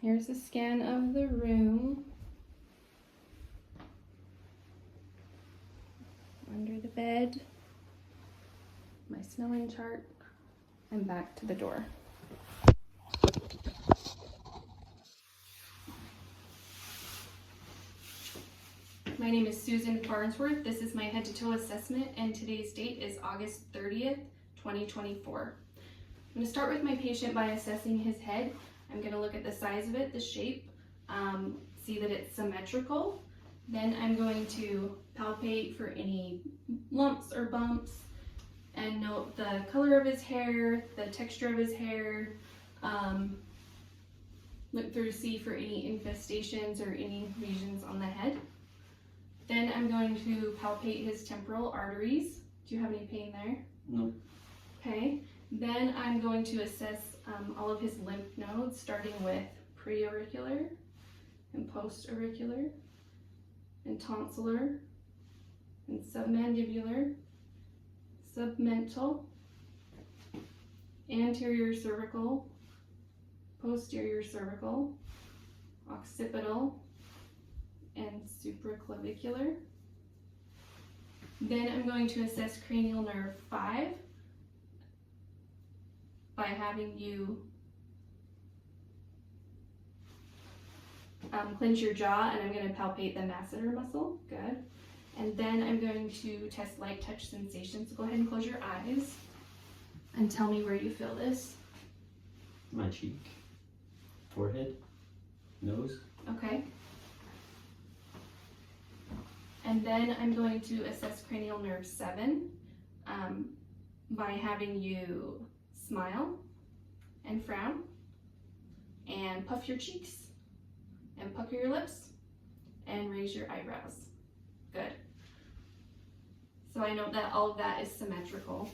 Here's a scan of the room. Under the bed. My Snellen chart. And back to the door. My name is Susan Farnsworth. This is my head to toe assessment, and today's date is August 30th, 2024. I'm going to start with my patient by assessing his head. I'm going to look at the size of it, the shape, see that it's symmetrical. Then I'm going to palpate for any lumps or bumps and note the color of his hair, the texture of his hair, look through to see for any infestations or any lesions on the head. Then I'm going to palpate his temporal arteries. Do you have any pain there? No. Okay. Then I'm going to assess all of his lymph nodes, starting with preauricular and postauricular and tonsillar and submandibular, submental, anterior cervical, posterior cervical, occipital, and supraclavicular. Then I'm going to assess cranial nerve 5 by having you clench your jaw, and I'm going to palpate the masseter muscle. Good. And then I'm going to test light touch sensations. So go ahead and close your eyes and tell me where you feel this. My cheek, forehead, nose. Okay. And then I'm going to assess cranial nerve 7 by having you smile and frown and puff your cheeks and pucker your lips and raise your eyebrows. Good. So I note that all of that is symmetrical.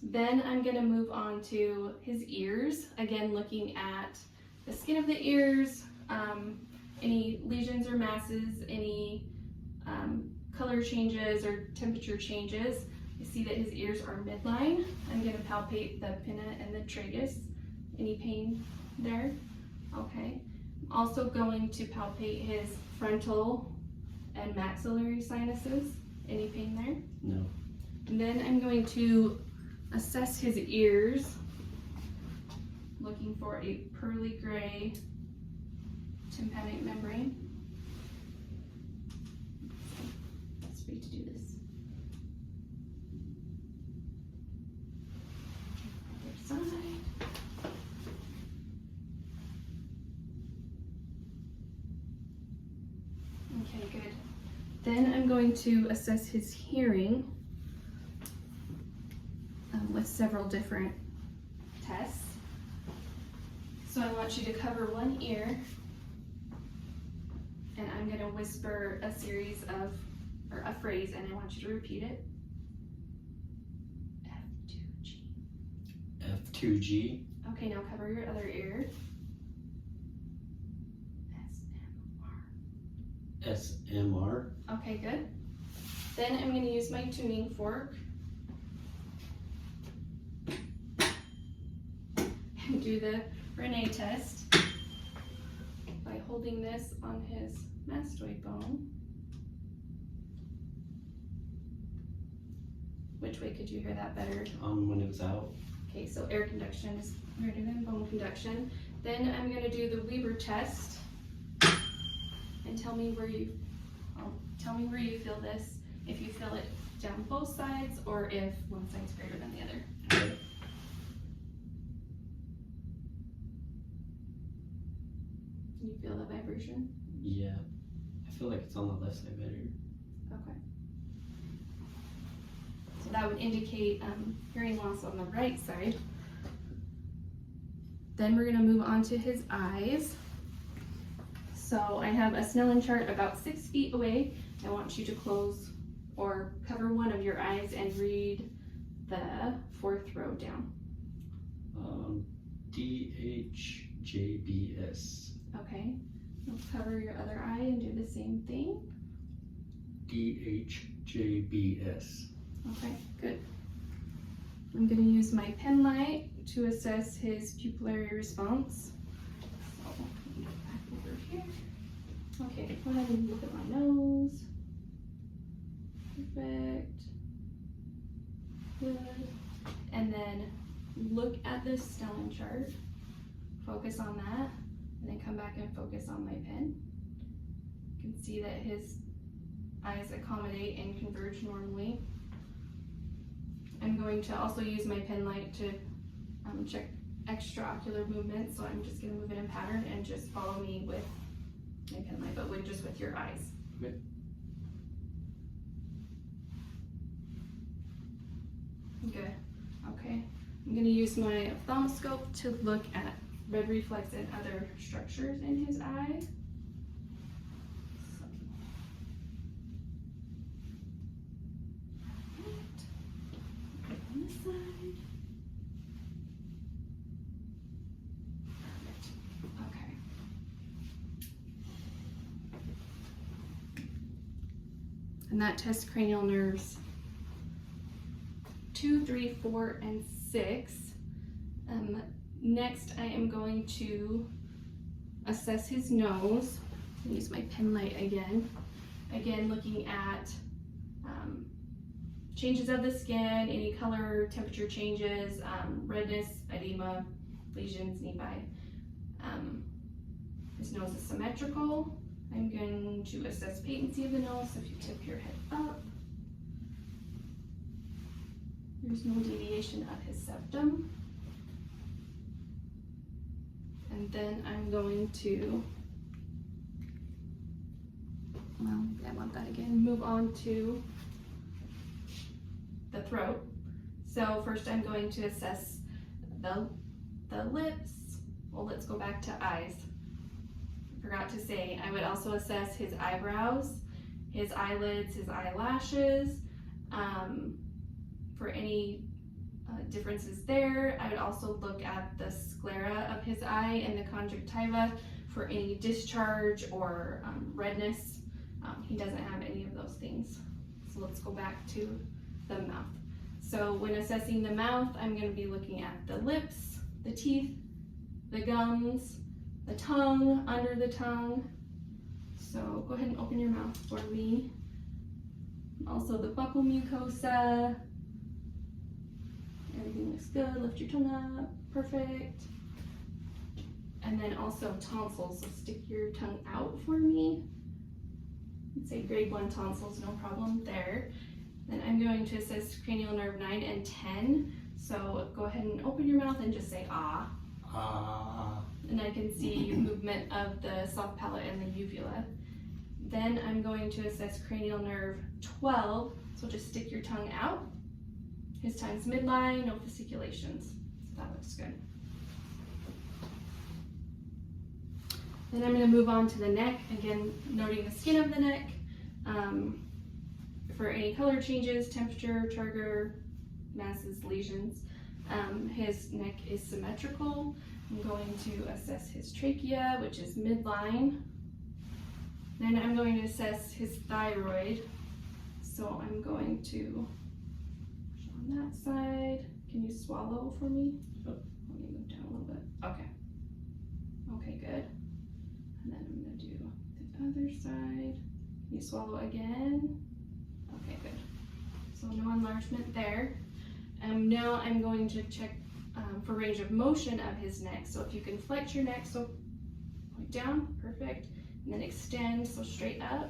Then I'm going to move on to his ears, again looking at the skin of the ears, any lesions or masses, any color changes or temperature changes. You see that his ears are midline. I'm going to palpate the pinna and the tragus. Any pain there? Okay. I'm also going to palpate his frontal and maxillary sinuses. Any pain there? No. And then I'm going to assess his ears, looking for a pearly gray tympanic membrane. It's free to do this. Other side. Okay, good. Then I'm going to assess his hearing with several different tests. So I want you to cover one ear, and I'm going to whisper a series of, or a phrase, and I want you to repeat it. F2G. F2G. Okay, now cover your other ear. SMR. SMR. Okay, good. Then I'm going to use my tuning fork and do the Renee test by holding this on his mastoid bone. Which way could you hear that better? When it was out. Okay, so air conduction is greater than bone conduction. Then I'm going to do the Weber test and tell me where you feel this. If you feel it down both sides, or if one side's greater than the other. Okay. Can you feel the vibration? Yeah. I feel like it's on the left side better. Okay. So that would indicate hearing loss on the right side. Then we're going to move on to his eyes. So I have a Snellen chart about 6 feet away. I want you to close or cover one of your eyes and read the 4th row down. DHJBS. Okay. Now cover your other eye and do the same thing. DHJBS. Okay, good. I'm going to use my pen light to assess his pupillary response. So back over here. Okay, go ahead and look at my nose. Perfect. Good. And then look at this Snellen chart. Focus on that. And then come back and focus on my pen. You can see that his eyes accommodate and converge normally. I'm going to also use my pen light to check extraocular movement, so I'm just going to move it in pattern and just follow me with my pen light, but just with your eyes. Okay. Good. Okay. I'm going to use my ophthalmoscope to look at red reflex and other structures in his eye. On this side. Perfect. Okay. And that tests cranial nerves 2, 3, 4, and 6. Next, I am going to assess his nose. Use my pen light again. Again, looking at changes of the skin, any color, temperature changes, redness, edema, lesions, nevi. His nose is symmetrical. I'm going to assess patency of the nose. So if you tip your head up, there's no deviation of his septum. And then I'm going to, well, I want that again, move on to the throat. So first I'm going to assess the lips. Well, let's go back to eyes. Forgot to say, I would also assess his eyebrows, his eyelids, his eyelashes. For any differences there, I would also look at the sclera of his eye and the conjunctiva for any discharge or redness. He doesn't have any of those things. So let's go back to the mouth. So when assessing the mouth, I'm going to be looking at the lips, the teeth, the gums, the tongue, under the tongue. So go ahead and open your mouth for me. Also the buccal mucosa. Everything looks good. Lift your tongue up. Perfect. And then also tonsils. So stick your tongue out for me. Let's say grade 1 tonsils, no problem there. Then I'm going to assess cranial nerve 9 and 10. So go ahead and open your mouth and just say ah. Ah. And I can see movement of the soft palate and the uvula. Then I'm going to assess cranial nerve 12. So just stick your tongue out. His tongue's midline, no fasciculations. So that looks good. Then I'm going to move on to the neck. Again, noting the skin of the neck. For any color changes, temperature, turgor, masses, lesions. His neck is symmetrical. I'm going to assess his trachea, which is midline. Then I'm going to assess his thyroid. So I'm going to, on that side, can you swallow for me? Yep. Let me move down a little bit. Okay. Okay, good. And then I'm going to do the other side. Can you swallow again? Okay, good. So no enlargement there. Now I'm going to check for range of motion of his neck. So if you can flex your neck, so point down, perfect. And then extend, so straight up.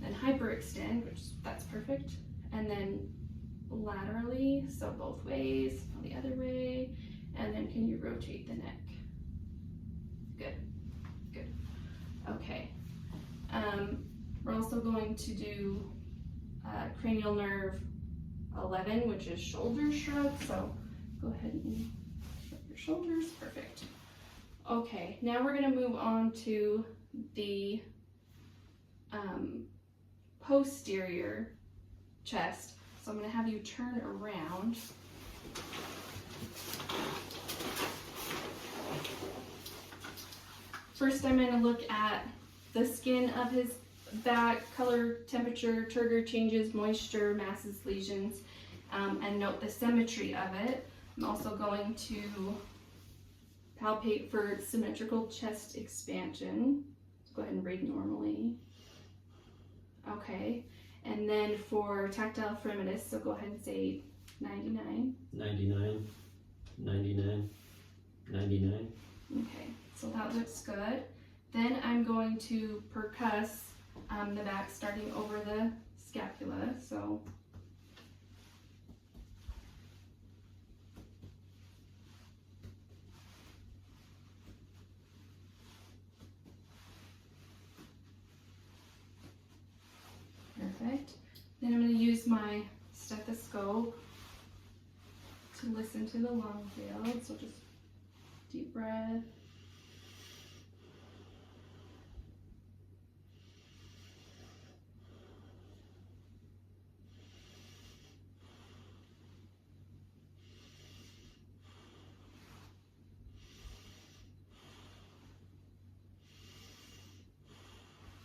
Then hyperextend, which that's perfect. And then laterally, so both ways, the other way. And then can you rotate the neck? Good, good. Okay. We're also going to do cranial nerve 11, which is shoulder shrug. So go ahead and shrug your shoulders. Perfect. Okay, now we're going to move on to the posterior chest. So I'm going to have you turn around. First, I'm going to look at the skin of his back, color, temperature, turgor changes, moisture, masses, lesions, and note the symmetry of it. I'm also going to palpate for symmetrical chest expansion. Let's go ahead and read normally. Okay. And then for tactile firmness, so go ahead and say 99. 99, 99, 99. Okay, so that looks good. Then I'm going to percuss the back starting over the scapula. So perfect. Then I'm going to use my stethoscope to listen to the lung field. So just deep breath.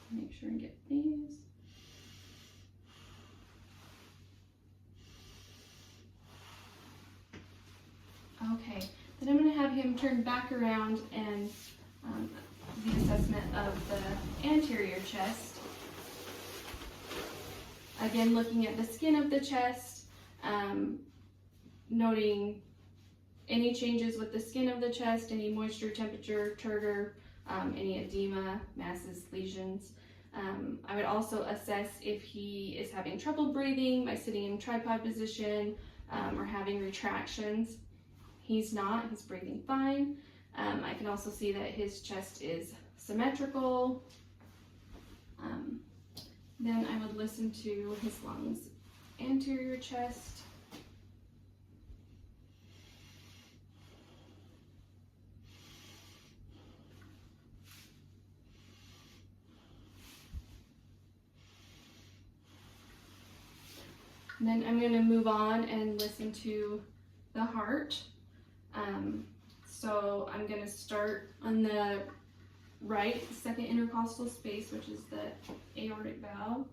Make sure and get these. Okay, then I'm going to have him turn back around and the assessment of the anterior chest. Again, looking at the skin of the chest, noting any changes with the skin of the chest, any moisture, temperature, turgor, any edema, masses, lesions. I would also assess if he is having trouble breathing by sitting in tripod position or having retractions. He's not, he's breathing fine. I can also see that his chest is symmetrical. Then I would listen to his lungs, anterior chest. And then I'm going to move on and listen to the heart. So I'm going to start on the right second intercostal space, which is the aortic valve,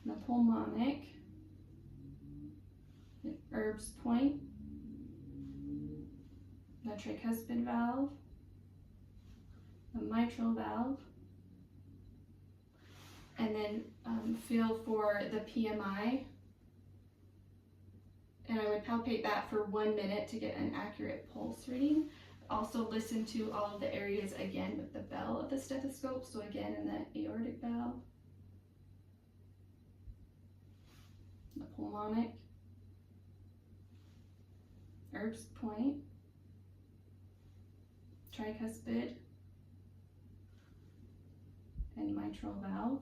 the pulmonic, the Erb's point, the tricuspid valve, the mitral valve, and then feel for the PMI. And I would palpate that for 1 minute to get an accurate pulse reading. Also listen to all of the areas again with the bell of the stethoscope. So again in the aortic valve, the pulmonic, Erb's point, tricuspid, and mitral valve.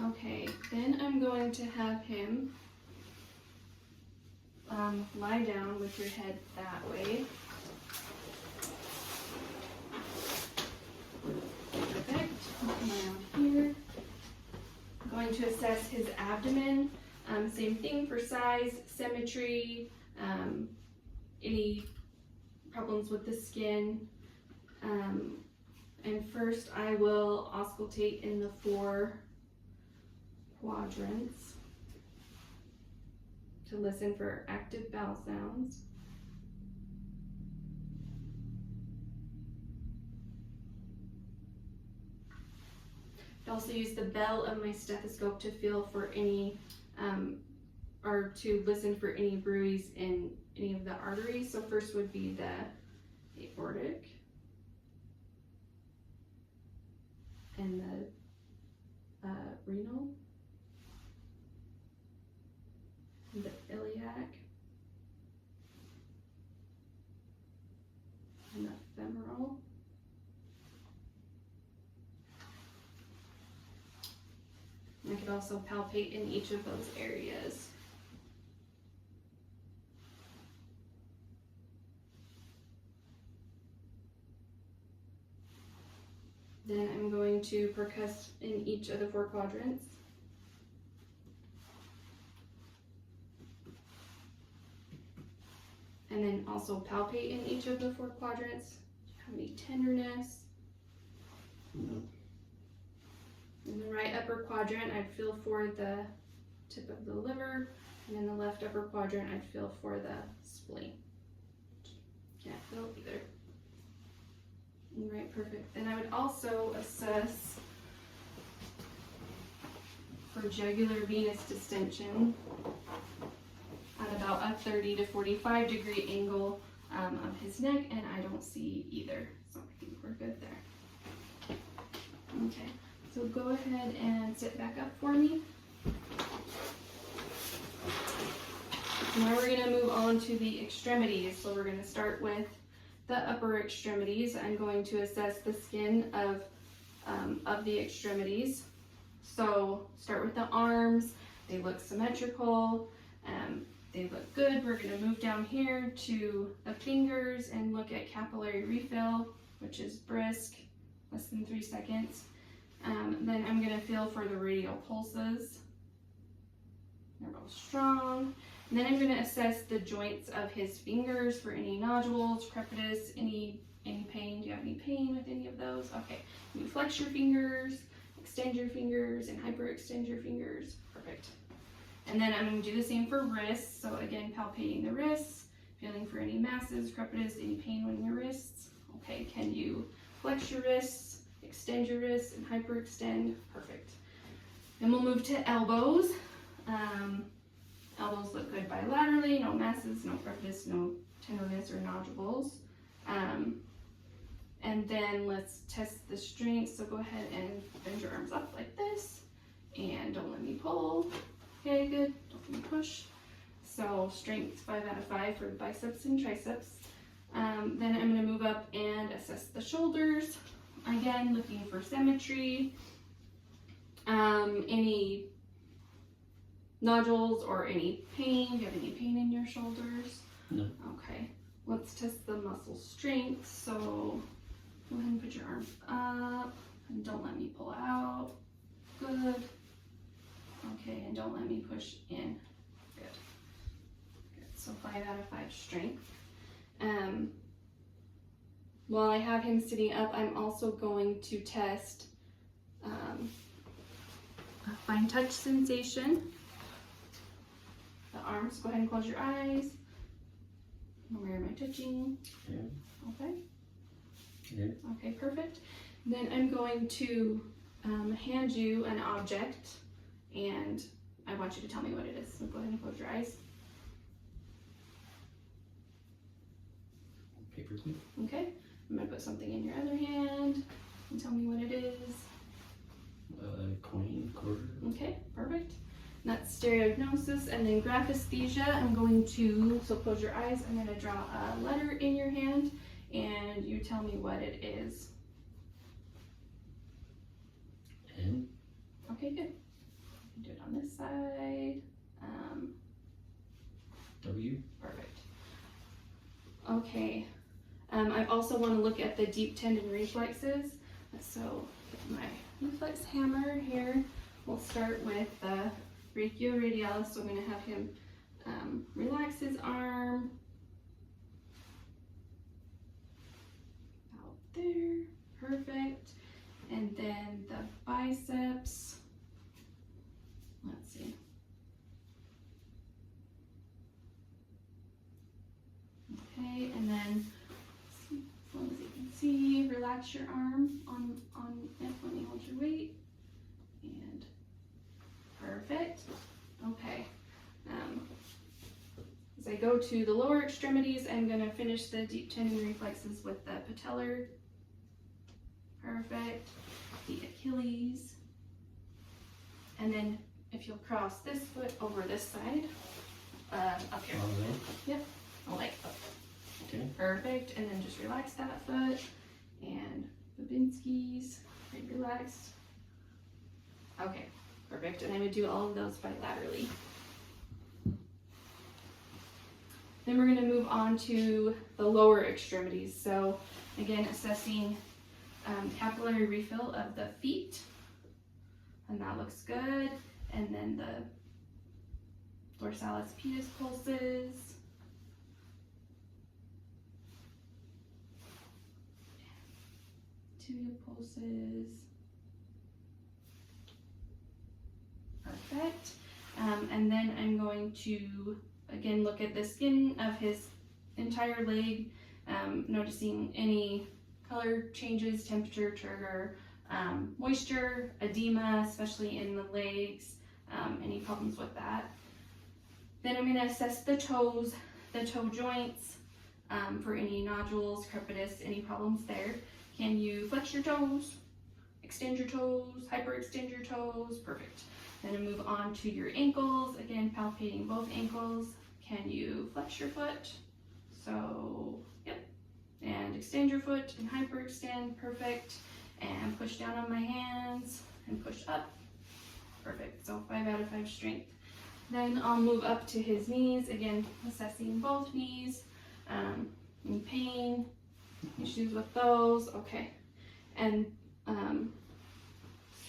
Okay, then I'm going to have him lie down with your head that way. Perfect. Around here. I'm going to assess his abdomen. Same thing for size, symmetry, any problems with the skin. And first I will auscultate in the 4 quadrants to listen for active bowel sounds. I also use the bell of my stethoscope to feel for any, or to listen for any bruise in any of the arteries. So first would be the aortic and the renal, the iliac, and the femoral. And I could also palpate in each of those areas. Then I'm going to percuss in each of the 4 quadrants. And then also palpate in each of the 4 quadrants. Have any tenderness? No. In the right upper quadrant, I'd feel for the tip of the liver, And in the left upper quadrant, I'd feel for the spleen. Can't feel either. All right, perfect. Then I would also assess for jugular venous distension at about a 30 to 45 degree angle of his neck, and I don't see either. So I think we're good there. Okay, so go ahead and sit back up for me. Now we're going to move on to the extremities. So we're going to start with the upper extremities. I'm going to assess the skin of the extremities. So start with the arms. They look symmetrical. They look good. We're going to move down here to the fingers and look at capillary refill, which is brisk, less than 3 seconds. Then I'm going to feel for the radial pulses. They're both strong. And then I'm going to assess the joints of his fingers for any nodules, crepitus, any pain. Do you have any pain with any of those? Okay. You flex your fingers, extend your fingers, and hyperextend your fingers. Perfect. And then I'm going to do the same for wrists. So again, palpating the wrists, feeling for any masses, crepitus, any pain in your wrists. Okay, can you flex your wrists, extend your wrists, and hyperextend? Perfect. Then we'll move to elbows. Elbows look good bilaterally, no masses, no crepitus, no tenderness or nodules. And then let's test the strength. So go ahead and bend your arms up like this, and don't let me pull. Okay, good. Don't let me push. So strength 5 out of 5 for biceps and triceps. Then I'm going to move up and assess the shoulders. Again, looking for symmetry. Any nodules or any pain? Do you have any pain in your shoulders? No. Okay. Let's test the muscle strength. So go ahead and put your arms up and don't let me pull out. Good. Okay, and don't let me push in. Good. Good. So 5 out of 5 strength. While I have him sitting up, I'm also going to test a fine touch sensation. The arms, go ahead and close your eyes. Where am I touching? Yeah. Okay. Yeah. Okay, perfect. Then I'm going to hand you an object, and I want you to tell me what it is. So go ahead and close your eyes. Paper clip. Okay. I'm going to put something in your other hand and tell me what it is. Coin, quarter. Okay, perfect. That's stereognosis. And then graphesthesia, I'm going to, so close your eyes, I'm going to draw a letter in your hand, and you tell me what it is. N. Okay, good. Do it on this side. W. Perfect. Okay. I also want to look at the deep tendon reflexes. So my reflex hammer here, we'll start with the brachioradialis. So I'm going to have him relax his arm. Out there. Perfect. And then the biceps. Let's see. Okay, and then as long as you can see, relax your arm on it when you hold your weight. And perfect. Okay. As I go to the lower extremities, I'm going to finish the deep tendon reflexes with the patellar. Perfect. The Achilles. And then if you'll cross this foot over this side, up here. All right. Yep. A leg up. Okay. Perfect. And then just relax that foot. And Babinski's. Right, relaxed. Okay. Perfect. And I'm going to do all of those bilaterally. Then we're going to move on to the lower extremities. So again, assessing capillary refill of the feet. And that looks good. And then the dorsalis pedis pulses. Tibia pulses. Perfect. And then I'm going to, again, look at the skin of his entire leg, noticing any color changes, temperature, trigger, moisture, edema, especially in the legs, any problems with that. Then I'm going to assess the toes, the toe joints, for any nodules, crepitus, any problems there. Can you flex your toes, extend your toes, hyperextend your toes? Perfect. Then I move on to your ankles, again palpating both ankles. Can you flex your foot? So, yep. And extend your foot and hyperextend, perfect. And push down on my hands and push up, perfect. So 5 out of 5 strength. Then I'll move up to his knees, again assessing both knees. Any pain, issues with those, okay. And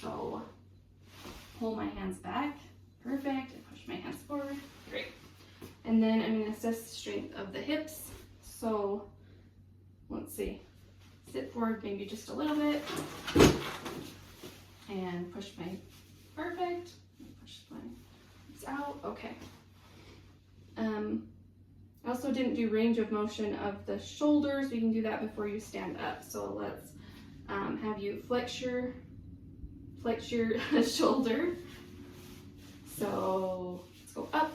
so pull my hands back, perfect, and push my hands forward, great. And then I'm going to assess the strength of the hips. So let's see, sit forward maybe just a little bit, and push my, perfect, push my hips out, okay. I also didn't do range of motion of the shoulders. We can do that before you stand up. So let's have you flex your shoulder. So let's go up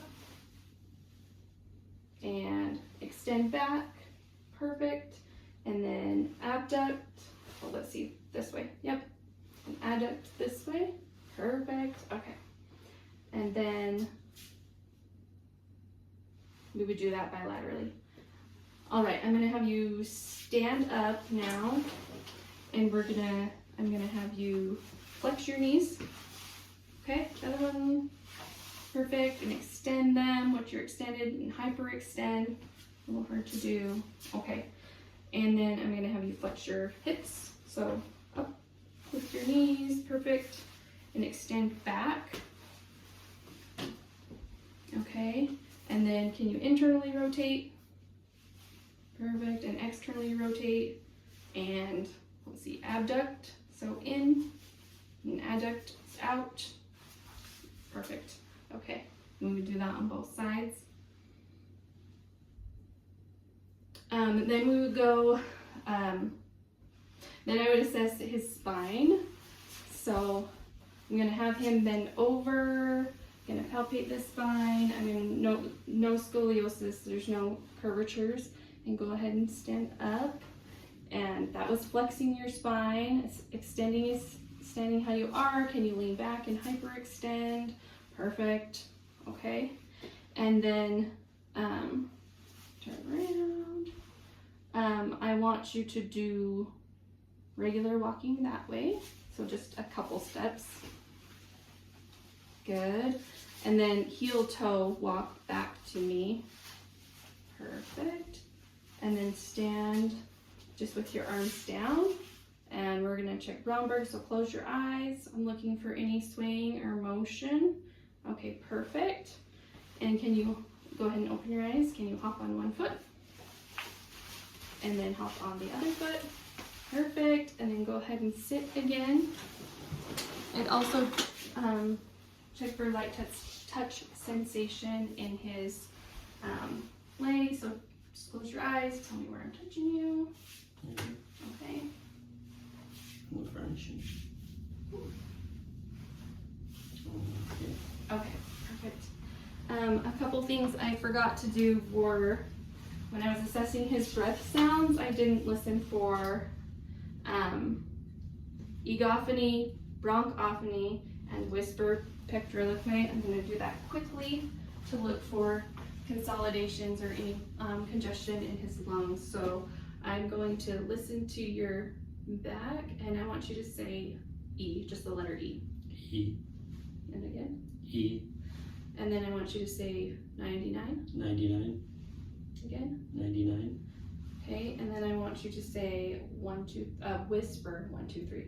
and extend back, perfect. And then abduct, well, let's see, this way, yep. And adduct this way, perfect, okay. And then we would do that bilaterally. All right, I'm gonna have you stand up now, and I'm gonna have you flex your knees. Okay, the other one, perfect, and extend them, what you're extended, and hyperextend, a little hard to do, okay. And then I'm gonna have you flex your hips, so up with your knees, perfect, and extend back, okay. And then can you internally rotate? Perfect, and externally rotate. And let's see, abduct, so in, and adduct, out. Perfect, okay. And we do that on both sides. Then we would go, then I would assess his spine. So I'm gonna have him bend over, gonna palpate the spine. I mean, no scoliosis, there's no curvatures. And go ahead and stand up. And that was flexing your spine. It's extending how you are. Can you lean back and hyperextend? Perfect, okay. And then turn around. I want you to do regular walking that way. So just a couple steps. Good. And then heel toe walk back to me. Perfect. And then stand just with your arms down. And we're gonna check Bromberg, so close your eyes. I'm looking for any swaying or motion. Okay, perfect. And can you go ahead and open your eyes? Can you hop on one foot? And then hop on the other foot. Perfect. And then go ahead and sit again. And also check for light touch sensation in his leg. So just close your eyes. Tell me where I'm touching you. Okay. Okay, perfect. A couple things I forgot to do were, when I was assessing his breath sounds, I didn't listen for egophony, bronchophony, and whisper pectoralique. I'm going to do that quickly to look for consolidations or any congestion in his lungs. So I'm going to listen to your back, and I want you to say E, just the letter E. E. And again? E. And then I want you to say 99. 99. Again? 99. Okay, and then I want you to say whisper 1, 2, 3. 1, 2, 3.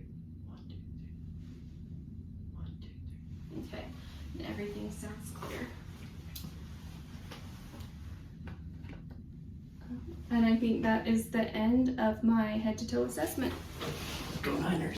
1, 2, 3. Okay, and everything sounds clear. And I think that is the end of my head to toe assessment. Go Niners.